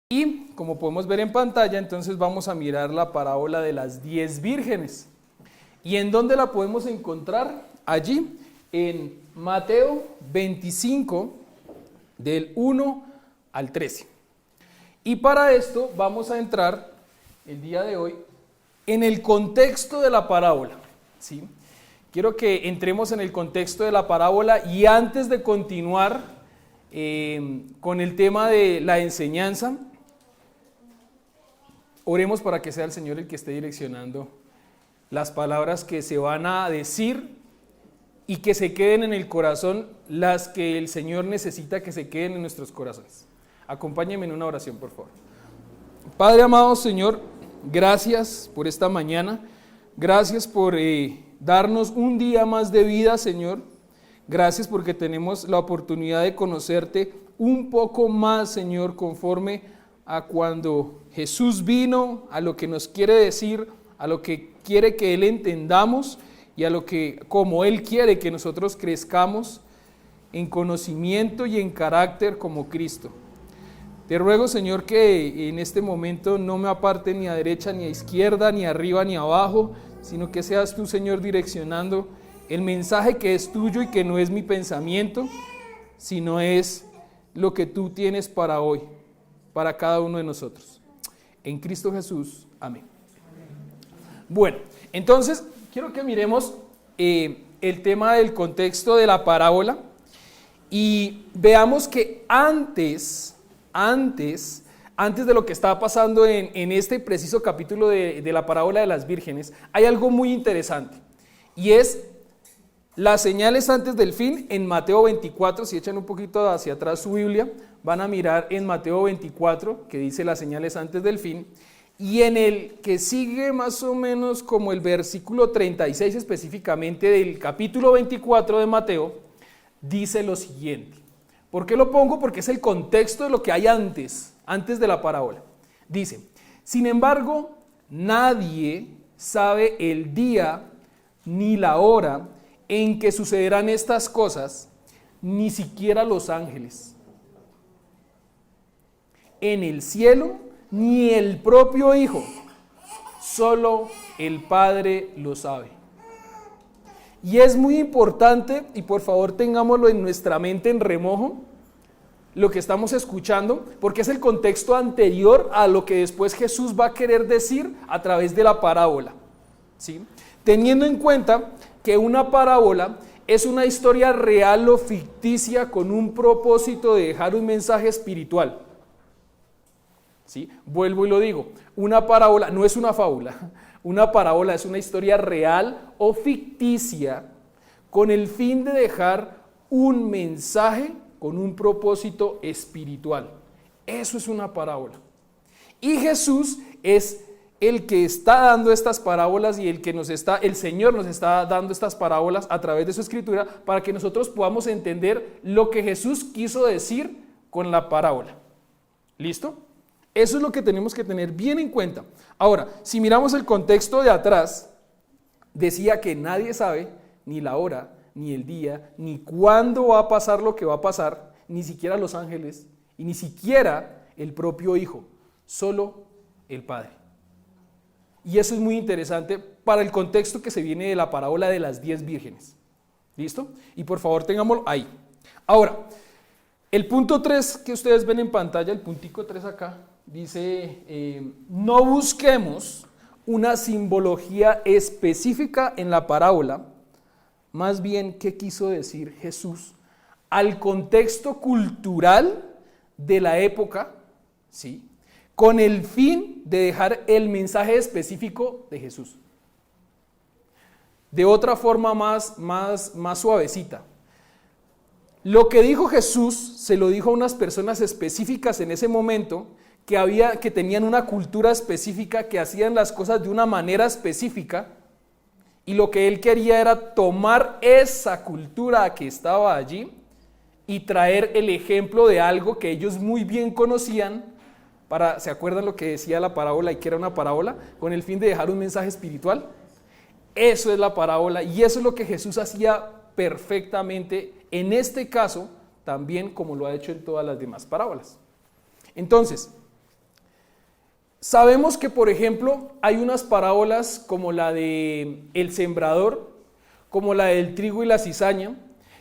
Y como podemos ver en pantalla, entonces vamos a mirar la parábola de las 10 vírgenes. ¿Y en dónde la podemos encontrar? Allí, en Mateo 25, del 1 al 13. Y para esto vamos a entrar el día de hoy en el contexto de la parábola, ¿sí? Quiero que entremos en el contexto de la parábola y antes de continuar con el tema de la enseñanza, oremos para que sea el Señor el que esté direccionando las palabras que se van a decir y que se queden en el corazón las que el Señor necesita que se queden en nuestros corazones. Acompáñenme en una oración, por favor. Padre amado Señor, gracias por esta mañana, gracias por darnos un día más de vida, Señor. Gracias porque tenemos la oportunidad de conocerte un poco más, Señor, conforme a cuando Jesús vino, a lo que nos quiere decir, a lo que quiere que Él entendamos y a lo que, como Él quiere que nosotros crezcamos en conocimiento y en carácter como Cristo. Te ruego, Señor, que en este momento no me aparte ni a derecha, ni a izquierda, ni arriba, ni abajo, sino que seas tú, Señor, direccionando el mensaje que es tuyo y que no es mi pensamiento, sino es lo que tú tienes para hoy, para cada uno de nosotros. En Cristo Jesús. Amén. Bueno, entonces quiero que miremos el tema del contexto de la parábola y veamos que antes de lo que estaba pasando en este preciso capítulo de la parábola de las vírgenes, hay algo muy interesante y es las señales antes del fin en Mateo 24. Si echan un poquito hacia atrás su Biblia, van a mirar en Mateo 24, que dice las señales antes del fin, y en el que sigue más o menos como el versículo 36 específicamente del capítulo 24 de Mateo, dice lo siguiente. ¿Por qué lo pongo? Porque es el contexto de lo que hay antes de la parábola. Dice, sin embargo, nadie sabe el día ni la hora en que sucederán estas cosas, ni siquiera los ángeles en el cielo, ni el propio Hijo, solo el Padre lo sabe. Y es muy importante, y por favor tengámoslo en nuestra mente en remojo, lo que estamos escuchando, porque es el contexto anterior a lo que después Jesús va a querer decir a través de la parábola, ¿sí? Teniendo en cuenta que una parábola es una historia real o ficticia con un propósito de dejar un mensaje espiritual. ¿Sí? Vuelvo y lo digo, una parábola no es una fábula, una parábola es una historia real o ficticia con el fin de dejar un mensaje con un propósito espiritual. Eso es una parábola. Y Jesús es el que está dando estas parábolas y el Señor nos está dando estas parábolas a través de su escritura para que nosotros podamos entender lo que Jesús quiso decir con la parábola. ¿Listo? Eso es lo que tenemos que tener bien en cuenta. Ahora, si miramos el contexto de atrás, decía que nadie sabe ni la hora, ni el día, ni cuándo va a pasar lo que va a pasar, ni siquiera los ángeles, y ni siquiera el propio Hijo, solo el Padre. Y eso es muy interesante para el contexto que se viene de la parábola de las 10 vírgenes. ¿Listo? Y por favor tengámoslo ahí. Ahora, el punto 3 que ustedes ven en pantalla, el puntico 3 acá, dice, no busquemos una simbología específica en la parábola, más bien qué quiso decir Jesús al contexto cultural de la época, ¿sí? Con el fin de dejar el mensaje específico de Jesús. De otra forma más suavecita. Lo que dijo Jesús se lo dijo a unas personas específicas en ese momento que tenían una cultura específica, que hacían las cosas de una manera específica, y lo que él quería era tomar esa cultura que estaba allí y traer el ejemplo de algo que ellos muy bien conocían. ¿Se acuerdan lo que decía la parábola y que era una parábola? Con el fin de dejar un mensaje espiritual. Eso es la parábola y eso es lo que Jesús hacía perfectamente en este caso, también como lo ha hecho en todas las demás parábolas. Entonces, Sabemos que, por ejemplo, hay unas parábolas como la de el sembrador, como la del trigo y la cizaña,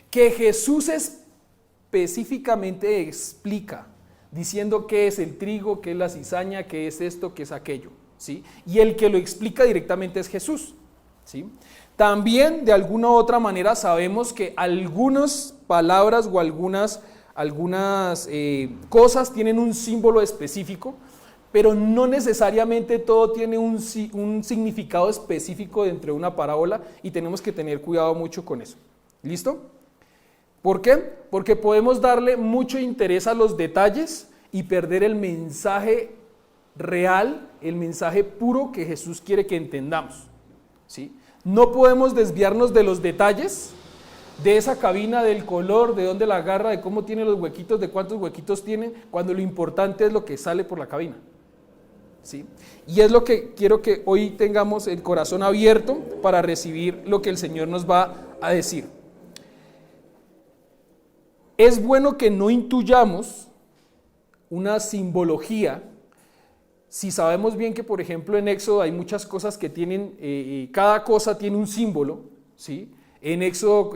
que Jesús específicamente explica, diciendo qué es el trigo, qué es la cizaña, qué es esto, qué es aquello, ¿sí? Y el que lo explica directamente es Jesús, ¿sí? También, de alguna u otra manera, sabemos que algunas palabras o algunas cosas tienen un símbolo específico, pero no necesariamente todo tiene un significado específico dentro de una parábola y tenemos que tener cuidado mucho con eso. ¿Listo? ¿Por qué? Porque podemos darle mucho interés a los detalles y perder el mensaje real, el mensaje puro que Jesús quiere que entendamos, ¿sí? No podemos desviarnos de los detalles, de esa cabina, del color, de dónde la agarra, de cómo tiene los huequitos, de cuántos huequitos tiene, cuando lo importante es lo que sale por la cabina, ¿sí? Y es lo que quiero que hoy tengamos el corazón abierto para recibir lo que el Señor nos va a decir. Es bueno que no intuyamos una simbología si sabemos bien que, por ejemplo, en Éxodo hay muchas cosas que tienen, cada cosa tiene un símbolo, ¿sí? En Éxodo,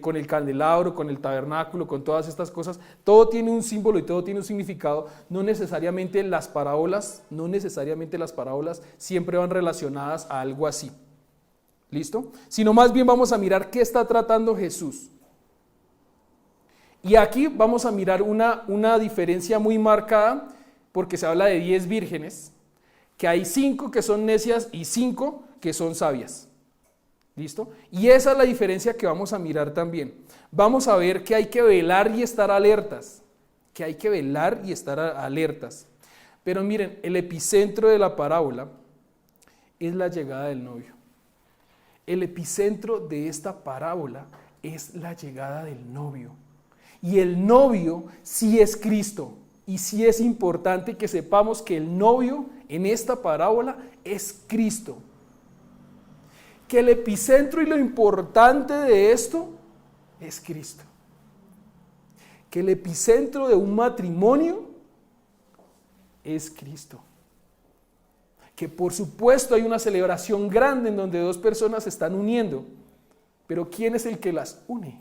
con el candelabro, con el tabernáculo, con todas estas cosas, todo tiene un símbolo y todo tiene un significado. No necesariamente las parábolas siempre van relacionadas a algo así. ¿Listo? Sino más bien vamos a mirar qué está tratando Jesús. Y aquí vamos a mirar una diferencia muy marcada, porque se habla de 10 vírgenes, que hay 5 que son necias y 5 que son sabias. ¿Listo? Y esa es la diferencia que vamos a mirar también. Vamos a ver que hay que velar y estar alertas. Pero miren, el epicentro de la parábola es la llegada del novio. El epicentro de esta parábola es la llegada del novio. Y el novio sí es Cristo. Y sí es importante que sepamos que el novio en esta parábola es Cristo. Que el epicentro y lo importante de esto es Cristo. Que el epicentro de un matrimonio es Cristo. Que por supuesto hay una celebración grande en donde dos personas se están uniendo. Pero ¿quién es el que las une?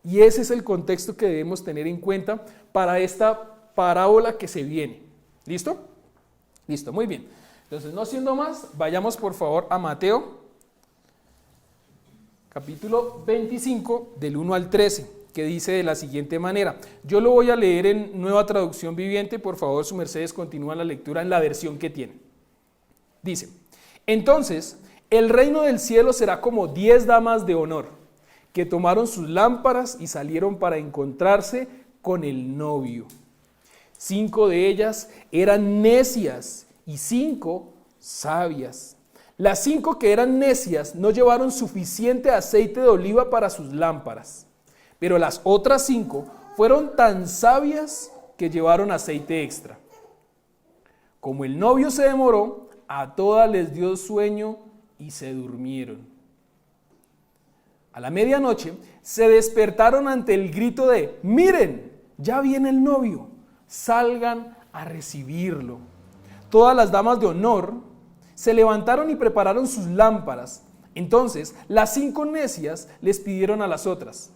Y ese es el contexto que debemos tener en cuenta para esta parábola que se viene. ¿Listo? Listo, muy bien. Entonces, no siendo más, vayamos por favor a Mateo, capítulo 25, del 1 al 13, que dice de la siguiente manera. Yo lo voy a leer en Nueva Traducción Viviente, por favor, su mercedes continúa la lectura en la versión que tiene. Dice, entonces, el reino del cielo será como 10 damas de honor, que tomaron sus lámparas y salieron para encontrarse con el novio. 5 de ellas eran necias y 5 sabias. Las 5 que eran necias no llevaron suficiente aceite de oliva para sus lámparas, pero las otras 5 fueron tan sabias que llevaron aceite extra. Como el novio se demoró, a todas les dio sueño y se durmieron. A la medianoche se despertaron ante el grito de «¡Miren! Ya viene el novio, salgan a recibirlo». Todas las damas de honor se levantaron y prepararon sus lámparas. Entonces las 5 necias les pidieron a las otras: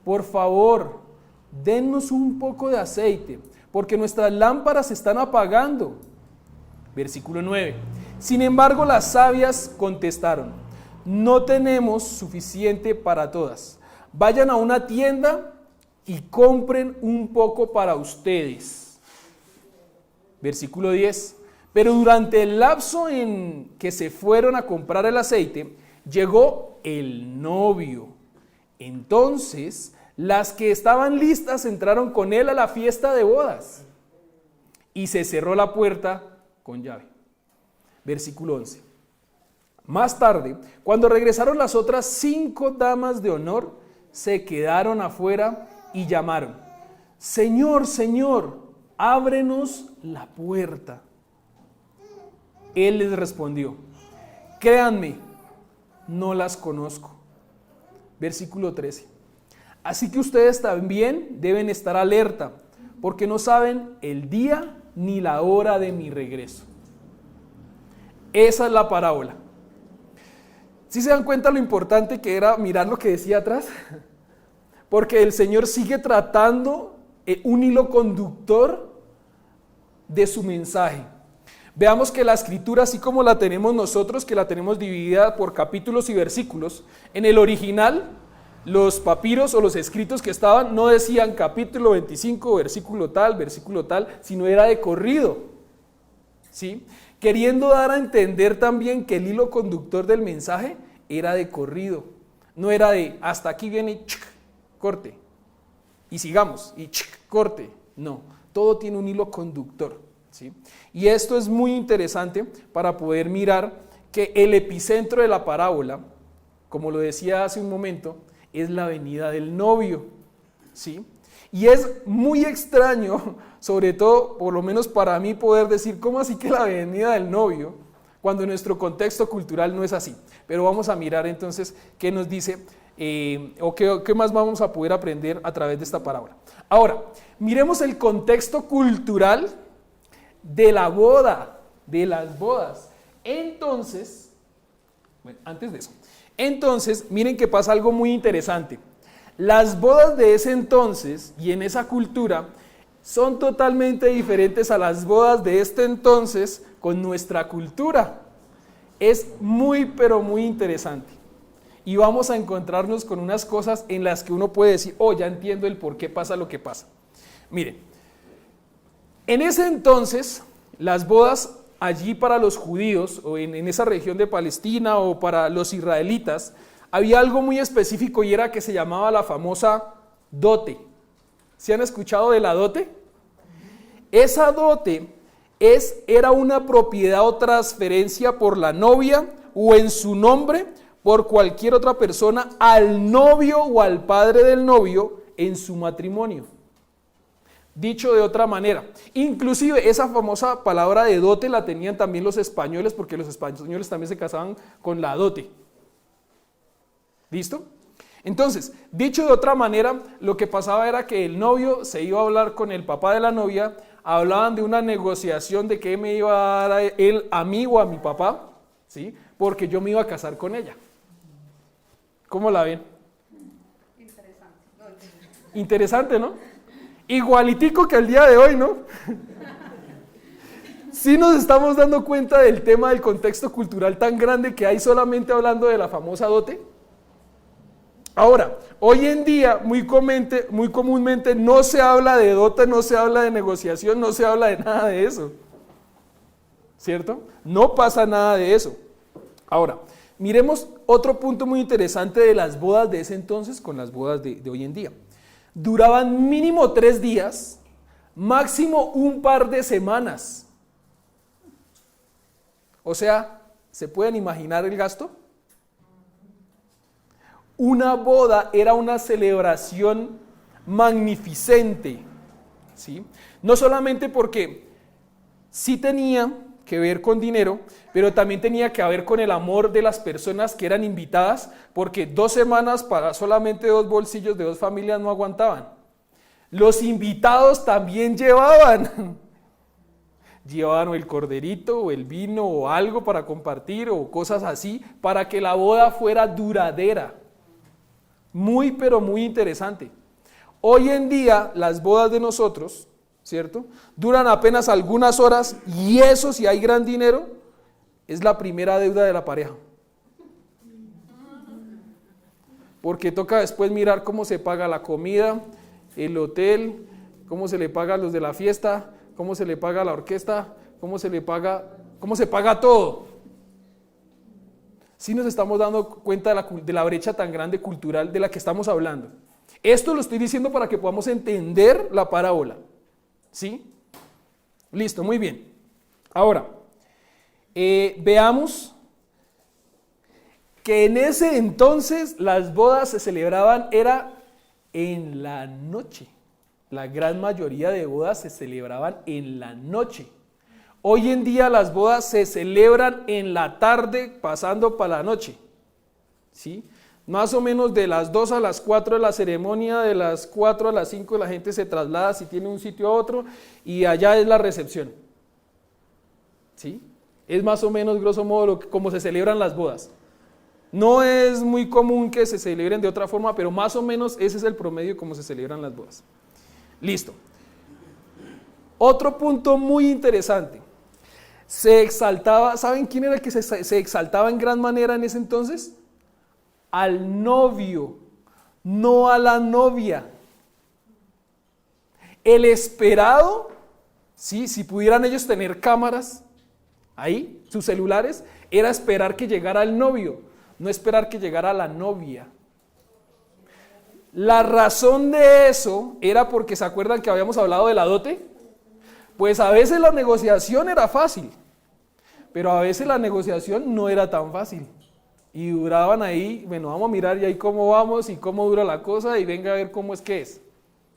«Por favor, dennos un poco de aceite, porque nuestras lámparas se están apagando». Versículo 9. Sin embargo, las sabias contestaron: «No tenemos suficiente para todas. Vayan a una tienda y compren un poco para ustedes». Versículo 10. Pero durante el lapso en que se fueron a comprar el aceite, llegó el novio. Entonces, las que estaban listas entraron con él a la fiesta de bodas y se cerró la puerta con llave. Versículo 11. Más tarde, cuando regresaron las otras 5 damas de honor, se quedaron afuera y llamaron: «Señor, Señor, ábrenos la puerta». Él les respondió: «Créanme, no las conozco». Versículo 13. Así que ustedes también deben estar alerta, porque no saben el día ni la hora de mi regreso. Esa es la parábola. ¿Sí se dan cuenta lo importante que era mirar lo que decía atrás? Porque el Señor sigue tratando un hilo conductor de su mensaje. Veamos que la escritura, así como la tenemos nosotros, que la tenemos dividida por capítulos y versículos, en el original, los papiros o los escritos que estaban no decían capítulo 25, versículo tal, sino era de corrido, ¿sí? Queriendo dar a entender también que el hilo conductor del mensaje era de corrido, no era de hasta aquí viene y corte, y sigamos, y corte, no, todo tiene un hilo conductor, ¿sí? Y esto es muy interesante para poder mirar que el epicentro de la parábola, como lo decía hace un momento, es la venida del novio, ¿sí? Y es muy extraño, sobre todo, por lo menos para mí, poder decir, ¿cómo así que la venida del novio? Cuando nuestro contexto cultural no es así. Pero vamos a mirar entonces qué nos dice, o qué más vamos a poder aprender a través de esta parábola. Ahora, miremos el contexto cultural de la boda, de las bodas. Entonces, bueno, antes de eso, miren que pasa algo muy interesante. Las bodas de ese entonces y en esa cultura son totalmente diferentes a las bodas de este entonces con nuestra cultura. Es muy, pero muy interesante. Y vamos a encontrarnos con unas cosas en las que uno puede decir, oh, ya entiendo el por qué pasa lo que pasa. Miren, en ese entonces, las bodas allí para los judíos, o en esa región de Palestina, o para los israelitas, había algo muy específico y era que se llamaba la famosa dote. ¿Se han escuchado de la dote? Esa dote era una propiedad o transferencia por la novia o en su nombre por cualquier otra persona al novio o al padre del novio en su matrimonio. Dicho de otra manera, inclusive esa famosa palabra de dote la tenían también los españoles, porque los españoles también se casaban con la dote. ¿Listo? Entonces, dicho de otra manera, lo que pasaba era que el novio se iba a hablar con el papá de la novia, hablaban de una negociación de qué me iba a dar él a mí o a mi papá, ¿sí? Porque yo me iba a casar con ella. ¿Cómo la ven? Interesante, ¿no? Igualitico que el día de hoy, ¿no? Sí nos estamos dando cuenta del tema del contexto cultural tan grande que hay solamente hablando de la famosa dote. Ahora, hoy en día muy comúnmente no se habla de dote, no se habla de negociación, no se habla de nada de eso. ¿Cierto? No pasa nada de eso. Ahora, miremos otro punto muy interesante de las bodas de ese entonces con las bodas de hoy en día. Duraban mínimo 3 días, máximo un par de semanas. O sea, ¿se pueden imaginar el gasto? Una boda era una celebración magnificente, ¿sí? No solamente porque sí tenía que ver con dinero, pero también tenía que ver con el amor de las personas que eran invitadas, porque 2 semanas para solamente 2 bolsillos de 2 familias no aguantaban. Los invitados también llevaban o el corderito, o el vino, o algo para compartir, o cosas así, para que la boda fuera duradera. Muy, pero muy interesante. Hoy en día, las bodas de nosotros, ¿cierto?, duran apenas algunas horas, y eso, si hay gran dinero, es la primera deuda de la pareja. Porque toca después mirar cómo se paga la comida, el hotel, cómo se le paga a los de la fiesta, cómo se le paga a la orquesta, cómo se paga todo. Sí nos estamos dando cuenta de la brecha tan grande cultural de la que estamos hablando. Esto lo estoy diciendo para que podamos entender la parábola. ¿Sí? Listo, muy bien. Ahora, veamos que en ese entonces las bodas se celebraban era en la noche. La gran mayoría de bodas se celebraban en la noche. Hoy en día las bodas se celebran en la tarde pasando para la noche, ¿sí? Más o menos de las 2 a las 4 de la ceremonia, de las 4 a las 5 la gente se traslada si tiene un sitio a otro y allá es la recepción. ¿Sí? Es más o menos, grosso modo, como se celebran las bodas. No es muy común que se celebren de otra forma, pero más o menos ese es el promedio como se celebran las bodas. Listo. Otro punto muy interesante. Se exaltaba, ¿saben quién era el que se exaltaba en gran manera en ese entonces? Al novio, no a la novia. El esperado, ¿sí? Si pudieran ellos tener cámaras ahí, sus celulares, era esperar que llegara el novio, no esperar que llegara la novia. La razón de eso era porque, ¿se acuerdan que habíamos hablado de la dote? Pues a veces la negociación era fácil, pero a veces la negociación no era tan fácil. Y duraban ahí, bueno, vamos a mirar y ahí cómo vamos y cómo dura la cosa y venga a ver cómo es que es.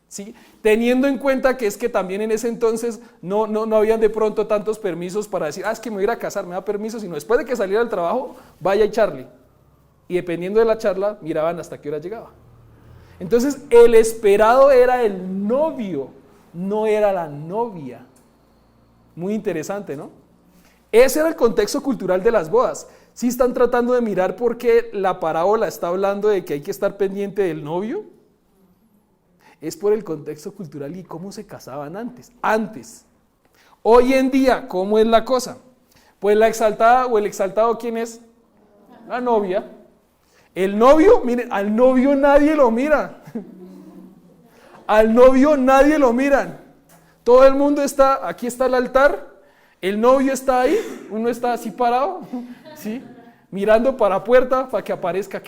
¿Sí? Teniendo en cuenta que es que también en ese entonces no habían de pronto tantos permisos para decir, es que me voy a ir a casar, me da permiso, sino después de que saliera del trabajo, vaya a echarle. Y dependiendo de la charla, miraban hasta qué hora llegaba. Entonces, el esperado era el novio, no era la novia. Muy interesante, ¿no? Ese era el contexto cultural de las bodas. ¿Sí están tratando de mirar por qué la parábola está hablando de que hay que estar pendiente del novio? Es por el contexto cultural y cómo se casaban antes. Hoy en día, ¿cómo es la cosa? Pues la exaltada o el exaltado, ¿quién es? La novia. El novio, miren, al novio nadie lo mira. Al novio nadie lo miran. Todo el mundo está, aquí está el altar, el novio está ahí, uno está así parado, ¿sí? Mirando para la puerta para que aparezca,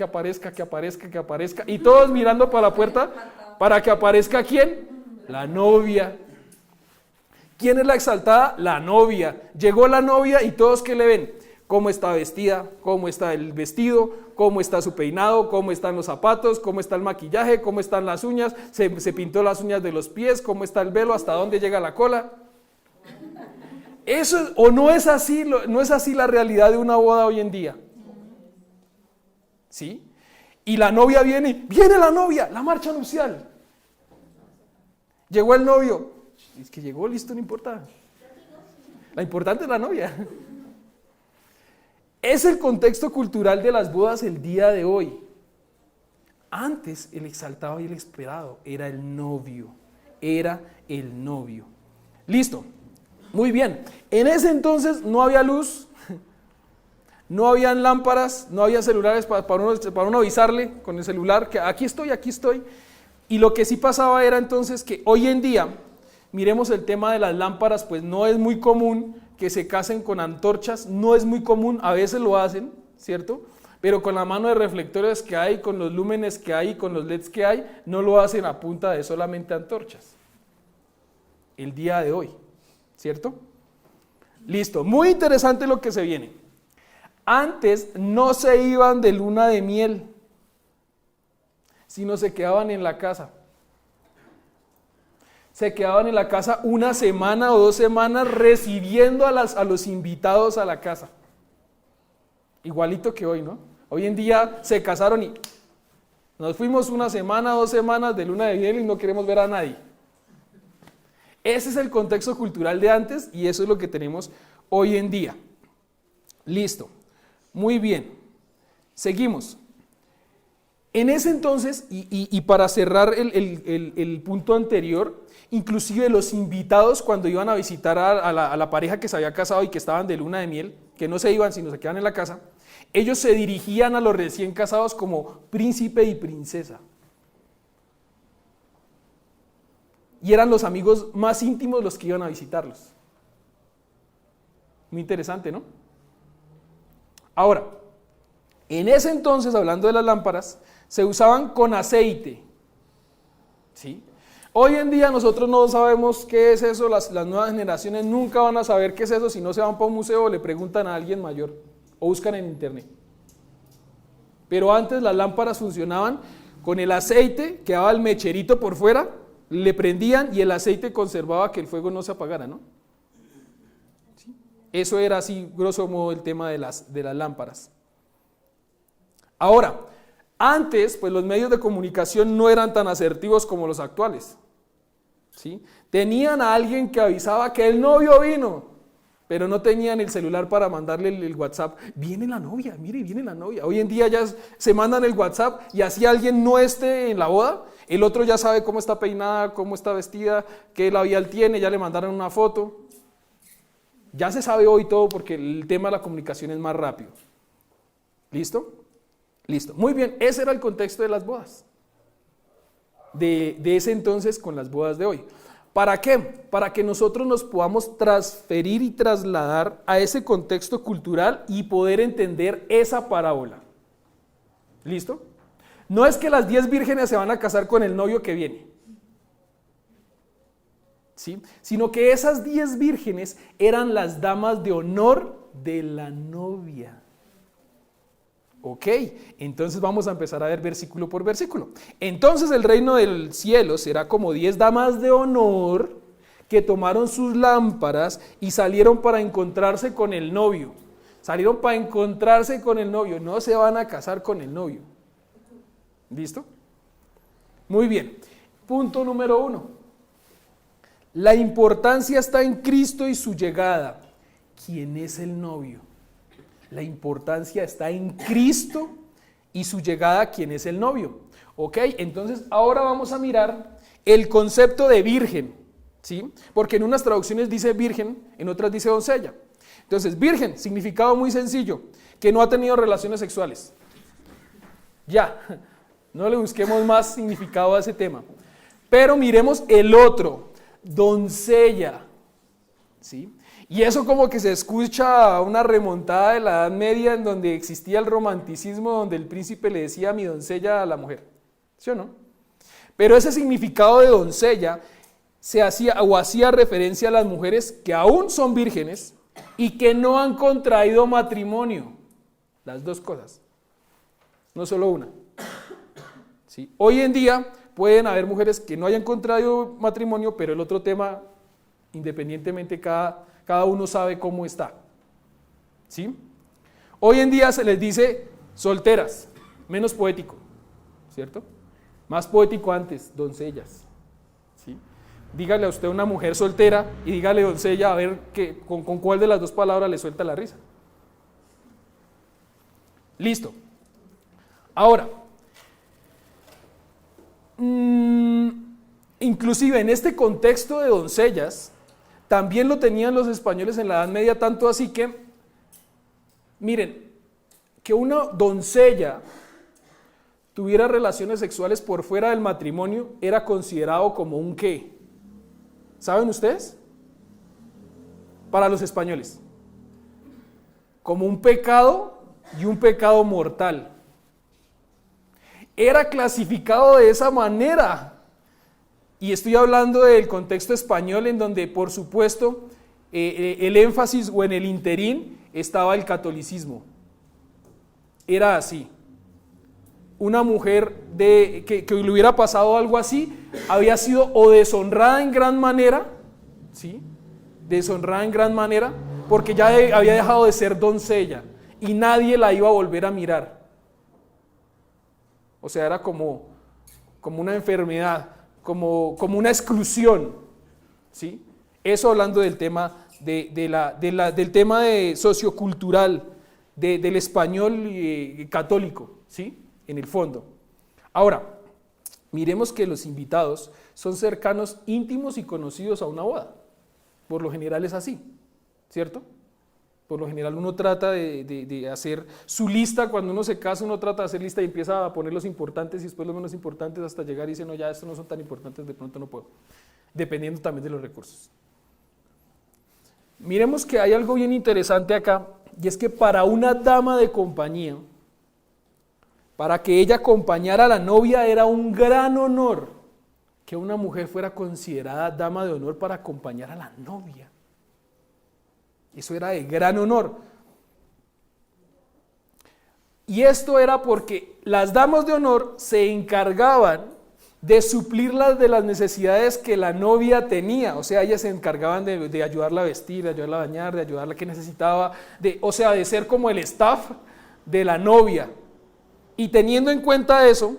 y todos mirando para la puerta para que aparezca ¿quién? La novia. ¿Quién es la exaltada? La novia. Llegó la novia y todos ¿qué le ven? Cómo está vestida, cómo está el vestido, cómo está su peinado, cómo están los zapatos, cómo está el maquillaje, cómo están las uñas, se pintó las uñas de los pies, cómo está el velo, hasta dónde llega la cola. Eso, o no es así, no es así la realidad de una boda hoy en día. ¿Sí? Y la novia viene la novia, la marcha nupcial. Llegó el novio, es que llegó, listo, no importa. La importante es la novia. Es el contexto cultural de las bodas el día de hoy. Antes el exaltado y el esperado era el novio. Listo. Muy bien. En ese entonces no había luz, no habían lámparas, no había celulares para uno avisarle con el celular que aquí estoy. Y lo que sí pasaba era entonces que hoy en día, miremos el tema de las lámparas, pues no es muy común que se casen con antorchas, no es muy común, a veces lo hacen, ¿cierto? Pero con la mano de reflectores que hay, con los lúmenes que hay, con los LEDs que hay, no lo hacen a punta de solamente antorchas. El día de hoy, ¿cierto? Listo, muy interesante lo que se viene. Antes no se iban de luna de miel, sino se quedaban en la casa. Se quedaban en la casa una semana o 2 semanas recibiendo a los invitados a la casa. Igualito que hoy, ¿no? Hoy en día se casaron y nos fuimos 1 semana, 2 semanas de luna de miel y no queremos ver a nadie. Ese es el contexto cultural de antes y eso es lo que tenemos hoy en día. Listo. Muy bien. Seguimos. En ese entonces, y para cerrar el punto anterior, inclusive los invitados cuando iban a visitar a la pareja que se había casado y que estaban de luna de miel, que no se iban sino se quedaban en la casa, ellos se dirigían a los recién casados como príncipe y princesa. Y eran los amigos más íntimos los que iban a visitarlos. Muy interesante, ¿no? Ahora, en ese entonces, hablando de las lámparas, se usaban con aceite. ¿Sí? Hoy en día nosotros no sabemos qué es eso, las nuevas generaciones nunca van a saber qué es eso si no se van para un museo o le preguntan a alguien mayor o buscan en internet. Pero antes las lámparas funcionaban con el aceite, quedaba el mecherito por fuera, le prendían y el aceite conservaba que el fuego no se apagara, ¿no? ¿Sí? Eso era así, grosso modo, el tema de las lámparas. Ahora, Antes, pues los medios de comunicación no eran tan asertivos como los actuales, ¿sí? Tenían a alguien que avisaba que el novio vino, pero no tenían el celular para mandarle el WhatsApp. Viene la novia, mire, viene la novia. Hoy en día ya se mandan el WhatsApp y así alguien no esté en la boda, el otro ya sabe cómo está peinada, cómo está vestida, qué labial tiene, ya le mandaron una foto. Ya se sabe hoy todo porque el tema de la comunicación es más rápido. ¿Listo? Listo. Muy bien, ese era el contexto de las bodas. De ese entonces con las bodas de hoy. ¿Para qué? Para que nosotros nos podamos transferir y trasladar a ese contexto cultural y poder entender esa parábola. ¿Listo? No es que las 10 vírgenes se van a casar con el novio que viene, ¿sí? Sino que esas 10 vírgenes eran las damas de honor de la novia. Ok, entonces vamos a empezar a ver versículo por versículo. Entonces el reino del cielo será como 10 damas de honor que tomaron sus lámparas y salieron para encontrarse con el novio. Salieron para encontrarse con el novio, no se van a casar con el novio. ¿Listo? Muy bien. Punto número 1. La importancia está en Cristo y su llegada. ¿Quién es el novio? La importancia está en Cristo y su llegada, ¿quién es el novio? Ok, entonces ahora vamos a mirar el concepto de virgen, ¿sí? Porque en unas traducciones dice virgen, en otras dice doncella. Entonces, virgen, significado muy sencillo, que no ha tenido relaciones sexuales. Ya, no le busquemos más significado a ese tema. Pero miremos el otro, doncella, ¿sí? Y eso como que se escucha una remontada de la Edad Media en donde existía el romanticismo, donde el príncipe le decía mi doncella a la mujer, ¿sí o no? Pero ese significado de doncella se hacía referencia a las mujeres que aún son vírgenes y que no han contraído matrimonio. Las dos cosas, no solo una. ¿Sí? Hoy en día pueden haber mujeres que no hayan contraído matrimonio, pero el otro tema, independientemente cada uno sabe cómo está. ¿Sí? Hoy en día se les dice solteras, menos poético, ¿cierto? Más poético antes, doncellas. ¿Sí? Dígale a usted una mujer soltera y dígale doncella a ver con cuál de las dos palabras le suelta la risa. Listo. Ahora, inclusive en este contexto de doncellas, también lo tenían los españoles en la Edad Media, tanto así que, miren, que una doncella tuviera relaciones sexuales por fuera del matrimonio era considerado como un ¿qué? ¿Saben ustedes? Para los españoles, como un pecado y un pecado mortal. Era clasificado de esa manera. Y estoy hablando del contexto español en donde, por supuesto, el énfasis o en el interín estaba el catolicismo. Era así. Una mujer que le hubiera pasado algo así, había sido o deshonrada en gran manera, ¿sí? Deshonrada en gran manera, porque ya había dejado de ser doncella y nadie la iba a volver a mirar. O sea, era como una enfermedad. Como una exclusión, ¿sí? Eso hablando del tema del tema sociocultural del español católico, ¿sí? En el fondo. Ahora, miremos que los invitados son cercanos, íntimos y conocidos a una boda. Por lo general es así, ¿cierto? Por lo general uno trata de hacer su lista, cuando uno se casa uno trata de hacer lista y empieza a poner los importantes y después los menos importantes hasta llegar y dice, no, ya estos no son tan importantes, de pronto no puedo, dependiendo también de los recursos. Miremos que hay algo bien interesante acá, y es que para una dama de compañía, para que ella acompañara a la novia era un gran honor que una mujer fuera considerada dama de honor para acompañar a la novia. Eso era de gran honor. Y esto era porque las damas de honor se encargaban de suplir de las necesidades que la novia tenía. O sea, ellas se encargaban de ayudarla a vestir, de ayudarla a bañar, de ayudarla a que necesitaba, de ser como el staff de la novia. Y teniendo en cuenta eso,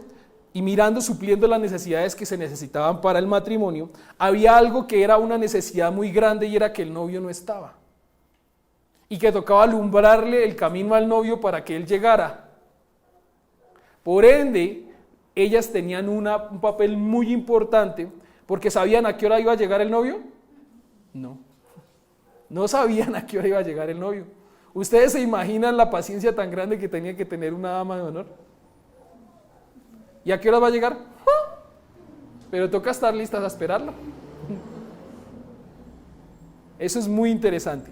y mirando, supliendo las necesidades que se necesitaban para el matrimonio, había algo que era una necesidad muy grande y era que el novio no estaba. Y que tocaba alumbrarle el camino al novio para que él llegara. Por ende, ellas tenían un papel muy importante, porque ¿sabían a qué hora iba a llegar el novio? No. No sabían a qué hora iba a llegar el novio. ¿Ustedes se imaginan la paciencia tan grande que tenía que tener una dama de honor? ¿Y a qué hora va a llegar? Pero toca estar listas a esperarla. Eso es muy interesante.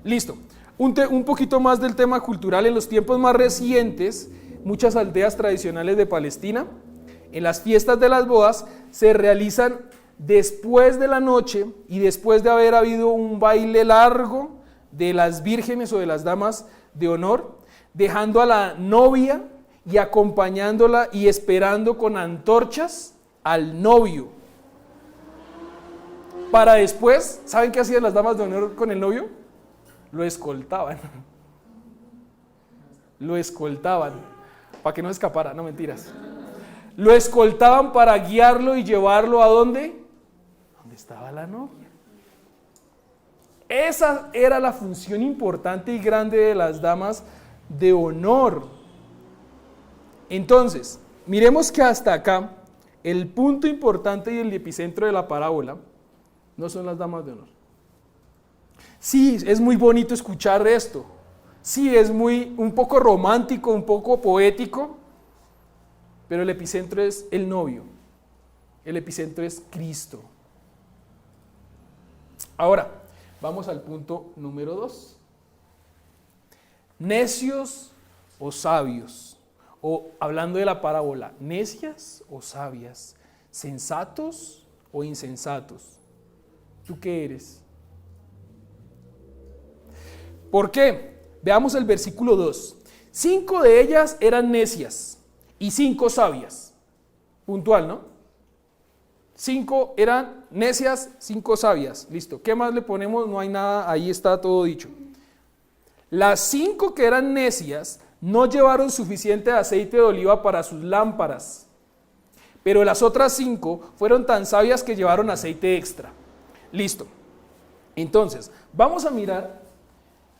Listo. Un poquito más del tema cultural. En los tiempos más recientes, muchas aldeas tradicionales de Palestina, en las fiestas de las bodas, se realizan después de la noche y después de haber habido un baile largo de las vírgenes o de las damas de honor, dejando a la novia y acompañándola y esperando con antorchas al novio. Para después, ¿saben qué hacían las damas de honor con el novio? Lo escoltaban. Lo escoltaban para que no escapara, no mentiras. Lo escoltaban para guiarlo y llevarlo ¿a dónde? Donde estaba la novia. Esa era la función importante y grande de las damas de honor. Entonces, miremos que hasta acá, el punto importante y el epicentro de la parábola no son las damas de honor. Sí, es muy bonito escuchar esto. Sí, es un poco romántico, un poco poético, pero el epicentro es el novio. El epicentro es Cristo. Ahora, vamos al punto número 2. Necios o sabios. O hablando de la parábola, necias o sabias, sensatos o insensatos. ¿Tú qué eres? ¿Por qué? Veamos el versículo 2. 5 de ellas eran necias y 5 sabias. Puntual, ¿no? 5 eran necias, 5 sabias. Listo. ¿Qué más le ponemos? No hay nada, ahí está todo dicho. Las 5 que eran necias no llevaron suficiente aceite de oliva para sus lámparas, pero las otras 5 fueron tan sabias que llevaron aceite extra. Listo. Entonces, vamos a mirar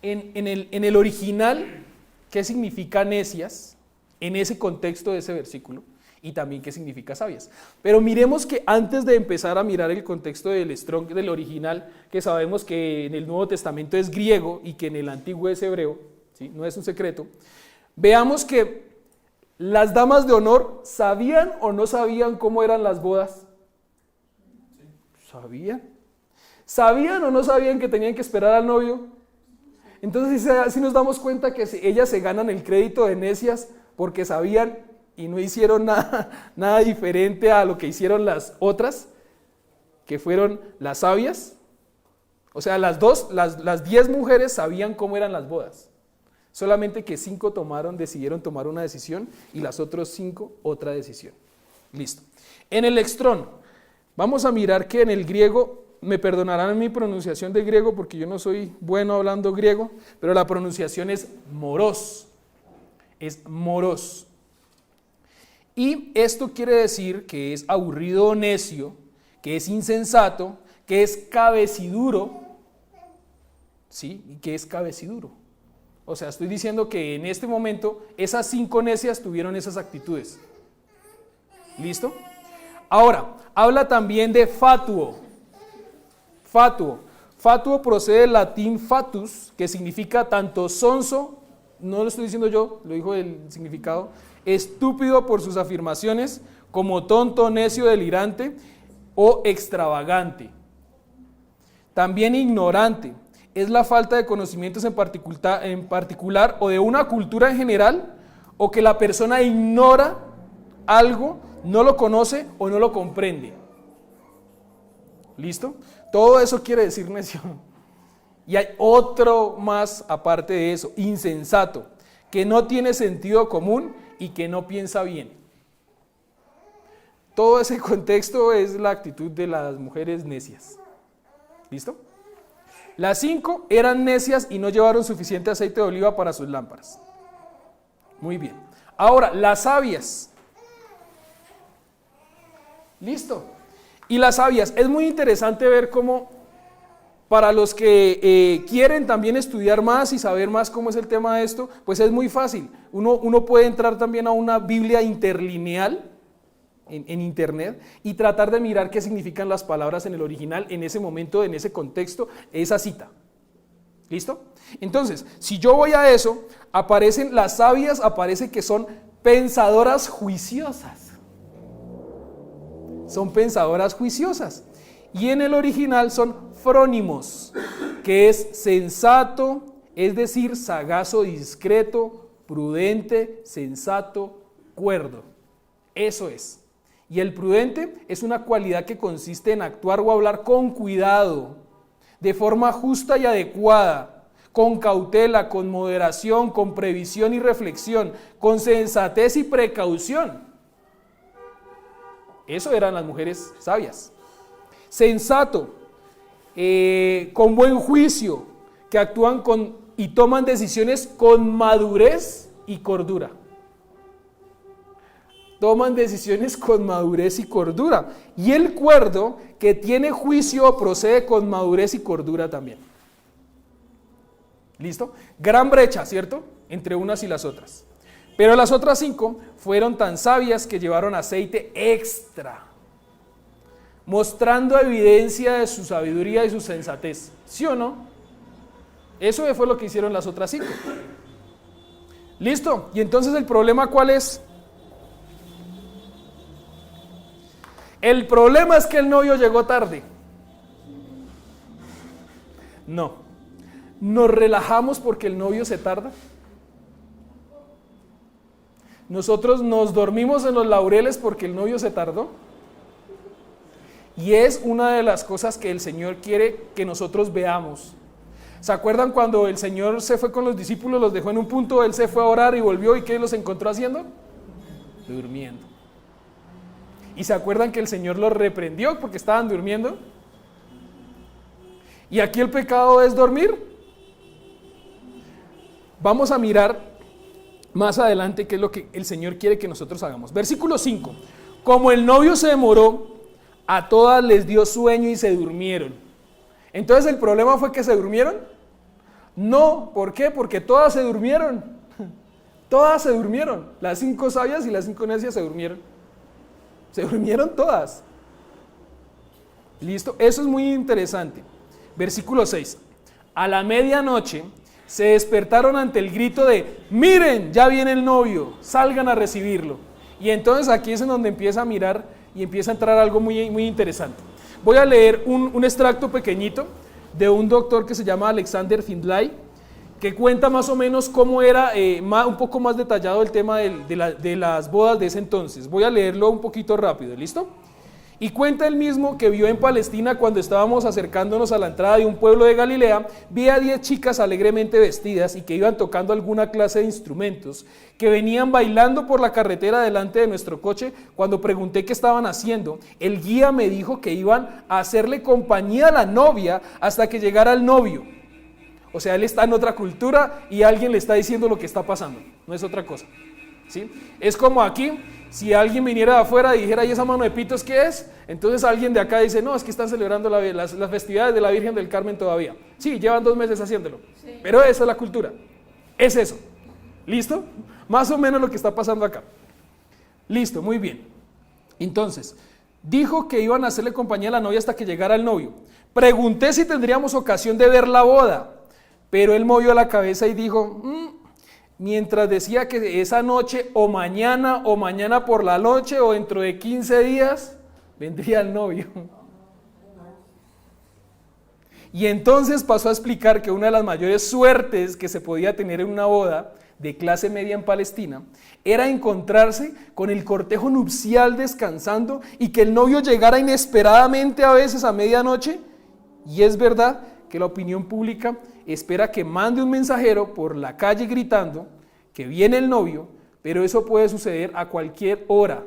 en el original qué significa necias en ese contexto de ese versículo y también qué significa sabias. Pero miremos que antes de empezar a mirar el contexto del Strong, del original, que sabemos que en el Nuevo Testamento es griego y que en el Antiguo es hebreo, ¿sí? No es un secreto, veamos que las damas de honor ¿sabían o no sabían cómo eran las bodas? ¿Sabían? ¿Sabían o no sabían que tenían que esperar al novio? Entonces así nos damos cuenta que ellas se ganan el crédito de necias porque sabían y no hicieron nada diferente a lo que hicieron las otras, que fueron las sabias. O sea, las 10 mujeres sabían cómo eran las bodas. Solamente que 5 decidieron tomar una decisión y las otras 5 otra decisión. Listo. En el extrón, vamos a mirar que en el griego, me perdonarán mi pronunciación de griego porque yo no soy bueno hablando griego, pero la pronunciación es moros. Es moros. Y esto quiere decir que es aburrido o necio, que es insensato, que es cabeciduro, ¿sí? Y que es cabeciduro. O sea, estoy diciendo que en este momento esas 5 necias tuvieron esas actitudes. ¿Listo? Ahora, habla también de fatuo. Fatuo. Fatuo procede del latín fatus, que significa tanto sonso, no lo estoy diciendo yo, lo dijo el significado, estúpido por sus afirmaciones, como tonto, necio, delirante o extravagante. También ignorante. Es la falta de conocimientos en particular o de una cultura en general, o que la persona ignora algo, no lo conoce o no lo comprende. ¿Listo? Todo eso quiere decir necio. Y hay otro más aparte de eso, insensato, que no tiene sentido común y que no piensa bien. Todo ese contexto es la actitud de las mujeres necias. ¿Listo? Las 5 eran necias y no llevaron suficiente aceite de oliva para sus lámparas. Muy bien. Ahora, las sabias. Listo. Y las sabias, es muy interesante ver cómo, para los que quieren también estudiar más y saber más cómo es el tema de esto, pues es muy fácil. Uno puede entrar también a una Biblia interlineal en internet y tratar de mirar qué significan las palabras en el original, en ese momento, en ese contexto, esa cita. ¿Listo? Entonces, si yo voy a eso, aparecen las sabias, aparece que son pensadoras juiciosas. Son pensadoras juiciosas. Y en el original son frónimos, que es sensato, es decir, sagaz o discreto, prudente, sensato, cuerdo. Eso es. Y el prudente es una cualidad que consiste en actuar o hablar con cuidado, de forma justa y adecuada, con cautela, con moderación, con previsión y reflexión, con sensatez y precaución. Eso eran las mujeres sabias. Sensato, con buen juicio, que actúan y toman decisiones con madurez y cordura. Toman decisiones con madurez y cordura. Y el cuerdo, que tiene juicio, procede con madurez y cordura también. ¿Listo? Gran brecha, ¿cierto? Entre unas y las otras. Pero las otras 5 fueron tan sabias que llevaron aceite extra, mostrando evidencia de su sabiduría y su sensatez. ¿Sí o no? Eso fue lo que hicieron las otras 5. ¿Listo? Y entonces el problema, ¿cuál es? El problema es que el novio llegó tarde. No. Nos relajamos porque el novio se tarda. Nosotros nos dormimos en los laureles porque el novio se tardó. Y es una de las cosas que el Señor quiere que nosotros veamos. ¿Se acuerdan cuando el Señor se fue con los discípulos, los dejó en un punto, Él se fue a orar y volvió, y ¿qué los encontró haciendo? Durmiendo. ¿Y se acuerdan que el Señor los reprendió porque estaban durmiendo? ¿Y aquí el pecado es dormir? Vamos a mirar más adelante qué es lo que el Señor quiere que nosotros hagamos. Versículo 5. Como el novio se demoró, a todas les dio sueño y se durmieron. Entonces, ¿el problema fue que se durmieron? No, ¿por qué? Porque todas se durmieron. Todas se durmieron. Las 5 sabias y las 5 necias se durmieron. Se durmieron todas. ¿Listo? Eso es muy interesante. Versículo 6. A la medianoche se despertaron ante el grito de: miren, ya viene el novio, salgan a recibirlo. Y entonces aquí es en donde empieza a mirar y empieza a entrar algo muy, muy interesante. Voy a leer un extracto pequeñito de un doctor que se llama Alexander Findlay, que cuenta más o menos cómo era un poco más detallado el tema de las bodas de ese entonces. Voy a leerlo un poquito rápido, ¿listo? Y cuenta él mismo que vio en Palestina, cuando estábamos acercándonos a la entrada de un pueblo de Galilea, vi a 10 chicas alegremente vestidas y que iban tocando alguna clase de instrumentos, que venían bailando por la carretera delante de nuestro coche. Cuando pregunté qué estaban haciendo, el guía me dijo que iban a hacerle compañía a la novia hasta que llegara el novio. O sea, él está en otra cultura y alguien le está diciendo lo que está pasando, no es otra cosa, ¿sí? Es como aquí, si alguien viniera de afuera y dijera: ¿y esa mano de pitos qué es? Entonces alguien de acá dice: no, es que están celebrando las festividades de la Virgen del Carmen todavía. Sí, llevan 2 meses haciéndolo, sí. Pero esa es la cultura, es eso. ¿Listo? Más o menos lo que está pasando acá. Listo, muy bien. Entonces, dijo que iban a hacerle compañía a la novia hasta que llegara el novio. Pregunté si tendríamos ocasión de ver la boda, pero él movió la cabeza y dijo: mientras decía que esa noche o mañana por la noche o dentro de 15 días vendría el novio. Y entonces pasó a explicar que una de las mayores suertes que se podía tener en una boda de clase media en Palestina era encontrarse con el cortejo nupcial descansando y que el novio llegara inesperadamente, a veces a medianoche. Y es verdad que la opinión pública espera que mande un mensajero por la calle gritando que viene el novio, pero eso puede suceder a cualquier hora,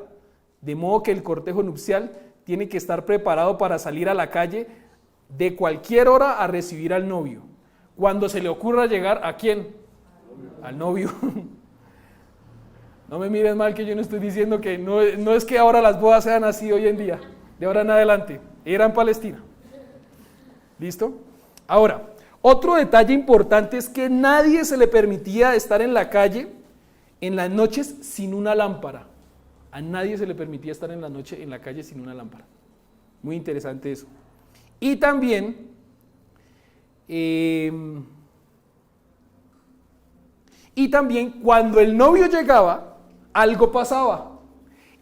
de modo que el cortejo nupcial tiene que estar preparado para salir a la calle de cualquier hora a recibir al novio. Cuando se le ocurra llegar, ¿a quién? Al novio. No me miren mal, que yo no estoy diciendo que no es que ahora las bodas sean así hoy en día, de ahora en adelante. Era en Palestina. ¿Listo? Ahora, otro detalle importante es que nadie se le permitía estar en la calle en las noches sin una lámpara. A nadie se le permitía estar en la noche en la calle sin una lámpara. Muy interesante eso. Y también, cuando el novio llegaba, algo pasaba.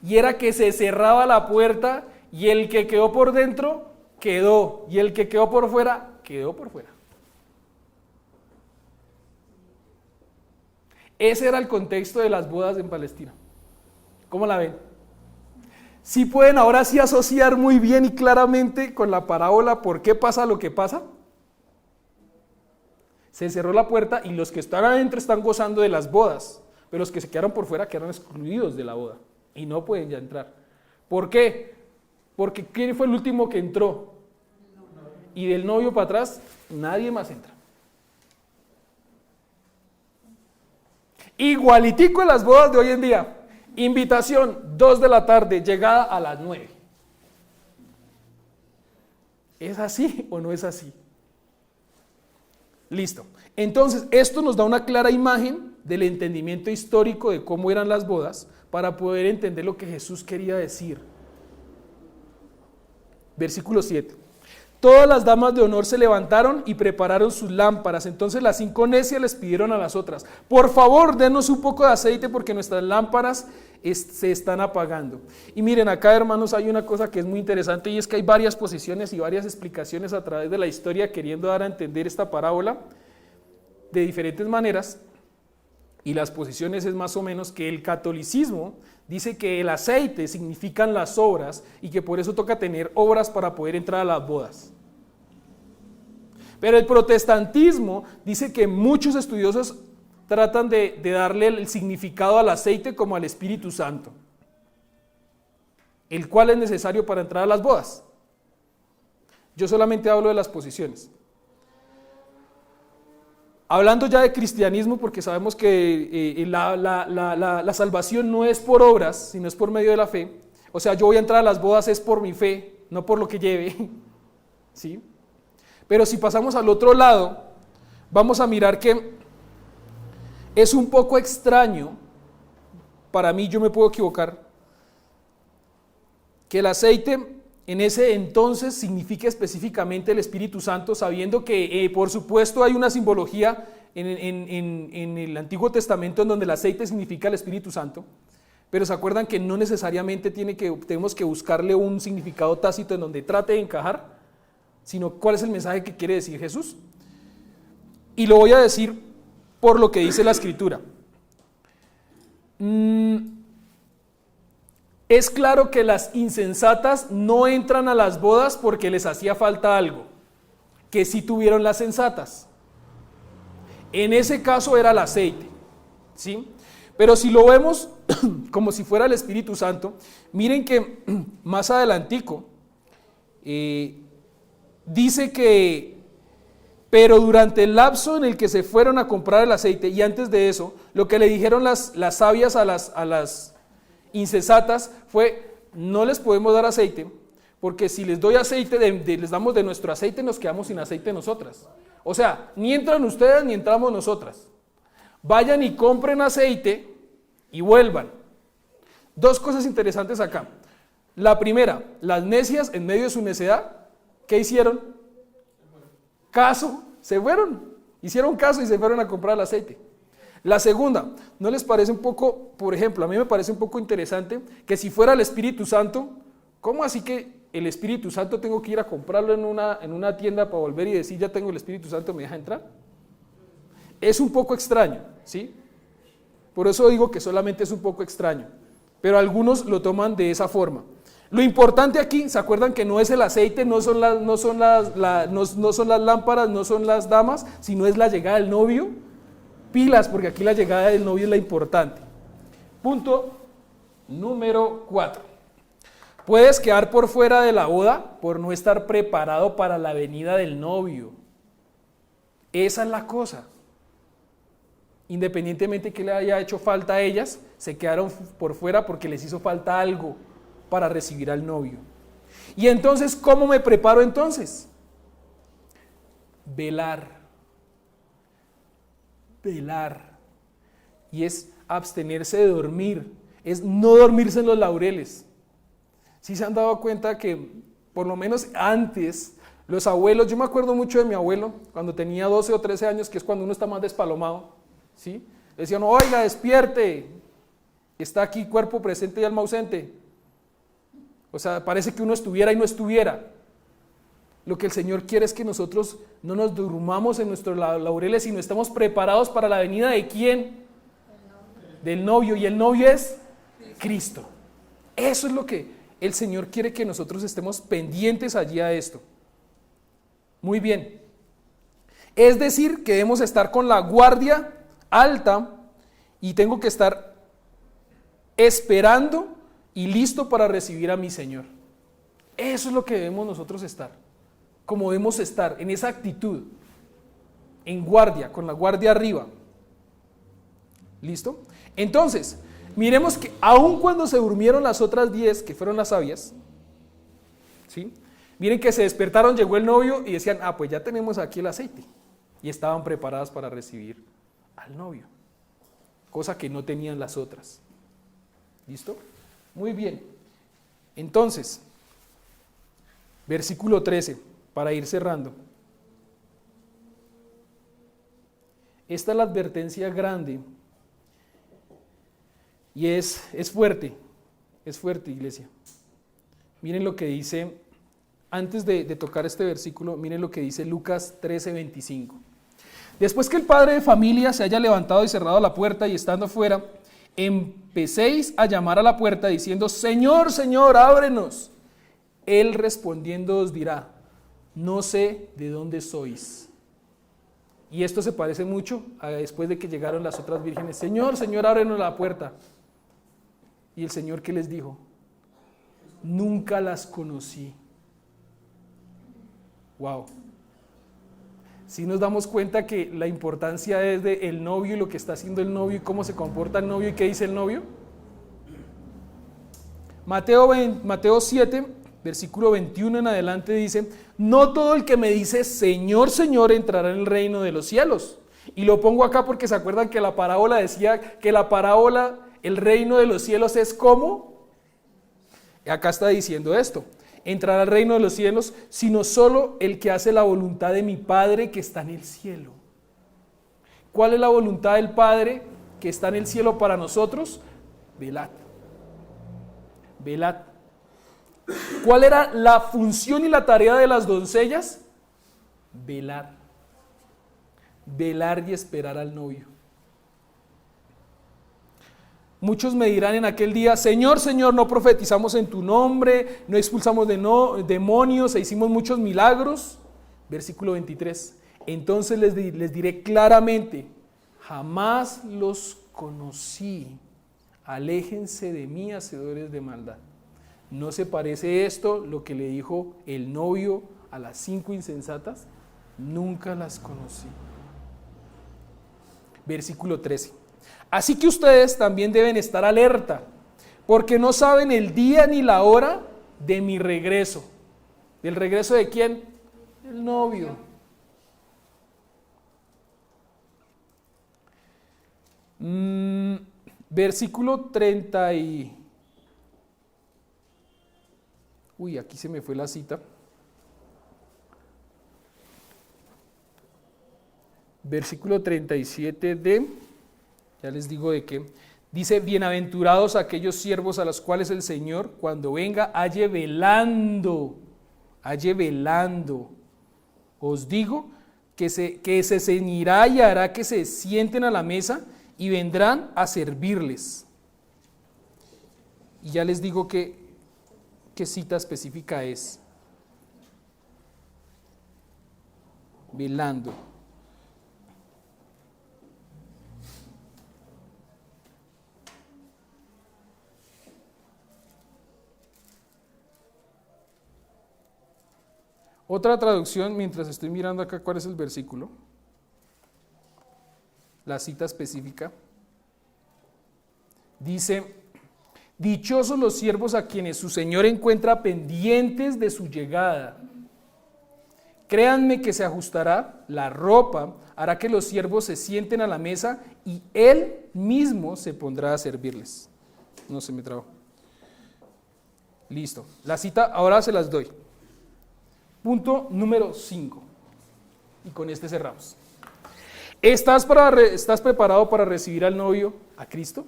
Y era que se cerraba la puerta y el que quedó por dentro, quedó. Y el que quedó por fuera, quedó por fuera. Ese era el contexto de las bodas en Palestina. ¿Cómo la ven? ¿Sí pueden ahora sí asociar muy bien y claramente con la parábola por qué pasa lo que pasa? Se cerró la puerta y los que están adentro están gozando de las bodas, pero los que se quedaron por fuera quedaron excluidos de la boda y no pueden ya entrar. ¿Por qué? Porque ¿quién fue el último que entró? Y del novio para atrás, nadie más entra. Igualitico en las bodas de hoy en día. Invitación, 2 de la tarde, llegada a las 9. ¿Es así o no es así? Listo. Entonces, esto nos da una clara imagen del entendimiento histórico de cómo eran las bodas para poder entender lo que Jesús quería decir. Versículo 7. Todas las damas de honor se levantaron y prepararon sus lámparas. Entonces las 5 necias les pidieron a las otras: por favor, denos un poco de aceite porque nuestras lámparas se están apagando. Y miren, acá, hermanos, hay una cosa que es muy interesante, y es que hay varias posiciones y varias explicaciones a través de la historia queriendo dar a entender esta parábola de diferentes maneras. Y las posiciones es más o menos que el catolicismo dice que el aceite significan las obras y que por eso toca tener obras para poder entrar a las bodas. Pero el protestantismo dice que muchos estudiosos tratan de darle el significado al aceite como al Espíritu Santo, el cual es necesario para entrar a las bodas. Yo solamente hablo de las posiciones. Hablando ya de cristianismo, porque sabemos que la salvación no es por obras, sino es por medio de la fe. O sea, yo voy a entrar a las bodas es por mi fe, no por lo que lleve. ¿Sí? Pero si pasamos al otro lado, vamos a mirar que es un poco extraño, para mí, yo me puedo equivocar, que el aceite en ese entonces significa específicamente el Espíritu Santo, sabiendo que por supuesto hay una simbología en el Antiguo Testamento en donde el aceite significa el Espíritu Santo, pero se acuerdan que no necesariamente tenemos que buscarle un significado tácito en donde trate de encajar, sino cuál es el mensaje que quiere decir Jesús. Y lo voy a decir por lo que dice la Escritura. Es claro que las insensatas no entran a las bodas porque les hacía falta algo, que sí tuvieron las sensatas. En ese caso era el aceite, ¿sí? Pero si lo vemos como si fuera el Espíritu Santo, miren que más adelantico dice que, pero durante el lapso en el que se fueron a comprar el aceite, y antes de eso, lo que le dijeron las sabias a las insensatas fue: no les podemos dar aceite, porque si les doy aceite, les damos de nuestro aceite, nos quedamos sin aceite nosotras. O sea, ni entran ustedes ni entramos nosotras. Vayan y compren aceite y vuelvan. 2 cosas interesantes acá. La primera, las necias en medio de su necedad, ¿qué hicieron? Caso, se fueron, hicieron caso y se fueron a comprar el aceite. La segunda, ¿no les parece un poco, por ejemplo, a mí me parece un poco interesante que si fuera el Espíritu Santo, ¿cómo así que el Espíritu Santo tengo que ir a comprarlo en una tienda para volver y decir ya tengo el Espíritu Santo, me deja entrar? Es un poco extraño, ¿sí? Por eso digo que solamente es un poco extraño, pero algunos lo toman de esa forma. Lo importante aquí, ¿se acuerdan que no es el aceite, no son las lámparas, no son las damas, sino es la llegada del novio? Pilas, porque aquí la llegada del novio es la importante. Punto número 4. Puedes quedar por fuera de la boda por no estar preparado para la venida del novio. Esa es la cosa. Independientemente que le haya hecho falta a ellas, se quedaron por fuera porque les hizo falta algo para recibir al novio. Y entonces, ¿cómo me preparo entonces? Velar. Velar. Y es abstenerse de dormir. Es no dormirse en los laureles. Si se han dado cuenta que, por lo menos antes, los abuelos, yo me acuerdo mucho de mi abuelo, cuando tenía 12 o 13 años, que es cuando uno está más despalomado, ¿sí? Decían, oiga, despierte, está aquí cuerpo presente y alma ausente. O sea, parece que uno estuviera y no estuviera. Lo que el Señor quiere es que nosotros no nos durmamos en nuestros laureles, sino estamos preparados para la venida ¿de quién? Del novio, y el novio es Cristo. Eso es lo que el Señor quiere, que nosotros estemos pendientes allí a esto. Muy bien. Es decir, que debemos estar con la guardia alta y tengo que estar esperando y listo para recibir a mi Señor. Eso es lo que debemos nosotros estar. Como debemos estar en esa actitud, en guardia, con la guardia arriba. ¿Listo? Entonces, miremos que aun cuando se durmieron las otras 10, que fueron las sabias, ¿sí? Miren que se despertaron, llegó el novio y decían, pues ya tenemos aquí el aceite. Y estaban preparadas para recibir al novio. Cosa que no tenían las otras. ¿Listo? Muy bien. Entonces, versículo 13, para ir cerrando. Esta es la advertencia grande. Y es fuerte, iglesia. Miren lo que dice, antes de tocar este versículo, miren lo que dice Lucas 13:25. Después que el padre de familia se haya levantado y cerrado la puerta y estando fuera, empecéis a llamar a la puerta diciendo, Señor, Señor, ábrenos. Él respondiendo os dirá, no sé de dónde sois. Y esto se parece mucho a después de que llegaron las otras vírgenes, Señor, Señor, ábrenos la puerta. Y el Señor, ¿qué les dijo? Nunca las conocí. Wow. Si nos damos cuenta que la importancia es de el novio y lo que está haciendo el novio y cómo se comporta el novio y qué dice el novio. Mateo 7, versículo 21 en adelante dice, no todo el que me dice Señor, Señor entrará en el reino de los cielos. Y lo pongo acá porque se acuerdan que la parábola decía que el reino de los cielos es como. Acá está diciendo esto. Entrará al reino de los cielos, sino solo el que hace la voluntad de mi Padre que está en el cielo. ¿Cuál es la voluntad del Padre que está en el cielo para nosotros? Velad. Velad. ¿Cuál era la función y la tarea de las doncellas? Velar. Velar y esperar al novio. Muchos me dirán en aquel día, Señor, Señor, no profetizamos en tu nombre, no expulsamos demonios e hicimos muchos milagros. Versículo 23. Entonces les diré claramente, jamás los conocí, aléjense de mí, hacedores de maldad. ¿No se parece esto lo que le dijo el novio a las 5 insensatas? Nunca las conocí. Versículo 13. Así que ustedes también deben estar alerta, porque no saben el día ni la hora de mi regreso. ¿Del regreso de quién? Del novio. Versículo 30 y... Uy, aquí se me fue la cita. Versículo 37 de... Ya les digo de qué. Dice, bienaventurados aquellos siervos a los cuales el Señor, cuando venga, halle velando. Os digo que se ceñirá y hará que se sienten a la mesa y vendrán a servirles. Y ya les digo qué cita específica es. Velando. Otra traducción, mientras estoy mirando acá cuál es el versículo, la cita específica, dice: dichosos los siervos a quienes su Señor encuentra pendientes de su llegada. Créanme que se ajustará la ropa, hará que los siervos se sienten a la mesa y Él mismo se pondrá a servirles. No se me trabó. Listo. La cita ahora se las doy. Punto número 5. Y con este cerramos. ¿Estás preparado para recibir al novio, a Cristo?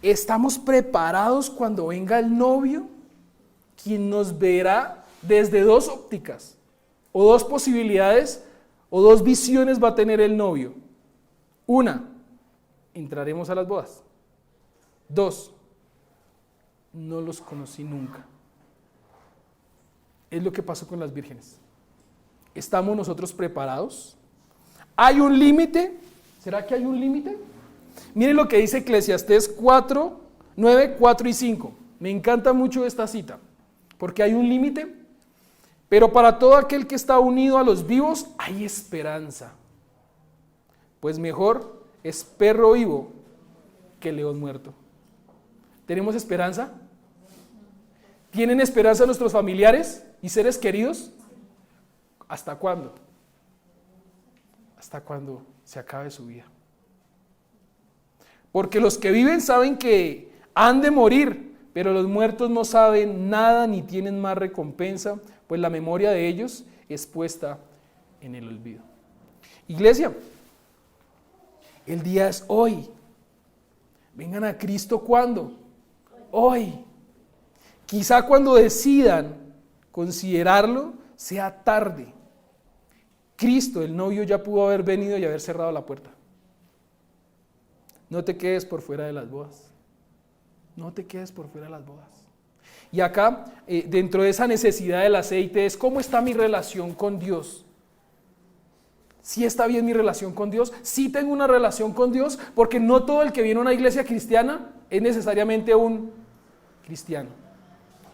¿Estamos preparados cuando venga el novio, quien nos verá desde dos ópticas, o dos posibilidades, o dos visiones va a tener el novio? Una, entraremos a las bodas. Dos, no los conocí nunca. Es lo que pasó con las vírgenes. ¿Estamos nosotros preparados? ¿Hay un límite? ¿Será que hay un límite? Miren lo que dice Eclesiastés 4, 9, 4 y 5. Me encanta mucho esta cita, porque hay un límite, pero para todo aquel que está unido a los vivos hay esperanza. Pues mejor es perro vivo que león muerto. ¿Tenemos esperanza? ¿Tienen esperanza nuestros familiares y seres queridos? ¿Hasta cuándo? Hasta cuando se acabe su vida. Porque los que viven saben que han de morir, pero los muertos no saben nada ni tienen más recompensa, pues la memoria de ellos es puesta en el olvido. Iglesia, el día es hoy. Vengan a Cristo, ¿cuándo? Hoy. Quizá cuando decidan considerarlo sea tarde. Cristo, el novio, ya pudo haber venido y haber cerrado la puerta. No te quedes por fuera de las bodas. No te quedes por fuera de las bodas. Y acá, dentro de esa necesidad del aceite, es ¿cómo está mi relación con Dios? ¿Sí está bien mi relación con Dios? ¿Sí tengo una relación con Dios? Porque no todo el que viene a una iglesia cristiana es necesariamente un cristiano.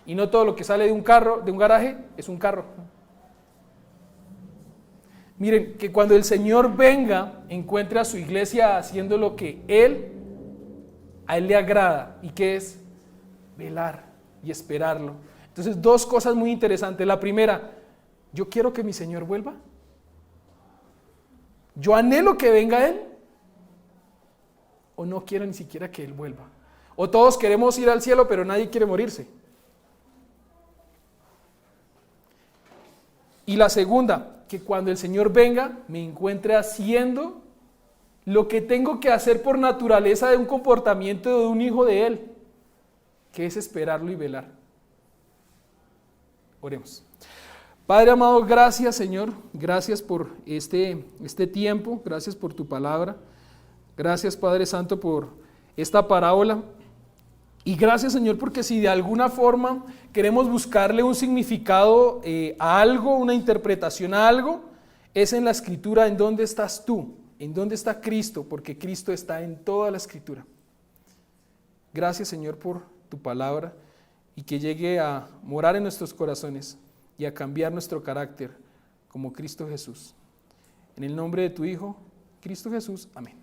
Y no todo lo que sale de un carro, de un garaje, es un carro. Miren, que cuando el Señor venga, encuentre a su iglesia haciendo lo que a Él le agrada. ¿Y qué es? Velar y esperarlo. Entonces, dos cosas muy interesantes. La primera, yo quiero que mi Señor vuelva. Yo anhelo que venga Él. O no quiero ni siquiera que Él vuelva. O todos queremos ir al cielo, pero nadie quiere morirse. Y la segunda, que cuando el Señor venga, me encuentre haciendo lo que tengo que hacer por naturaleza de un comportamiento de un hijo de Él, que es esperarlo y velar. Oremos. Padre amado, gracias Señor, gracias por este tiempo, gracias por tu palabra, gracias Padre Santo por esta parábola. Y gracias Señor porque si de alguna forma queremos buscarle un significado a algo, una interpretación a algo, es en la Escritura. ¿En dónde estás tú? ¿En dónde está Cristo? Porque Cristo está en toda la Escritura. Gracias Señor por tu palabra y que llegue a morar en nuestros corazones y a cambiar nuestro carácter como Cristo Jesús. En el nombre de tu Hijo, Cristo Jesús. Amén.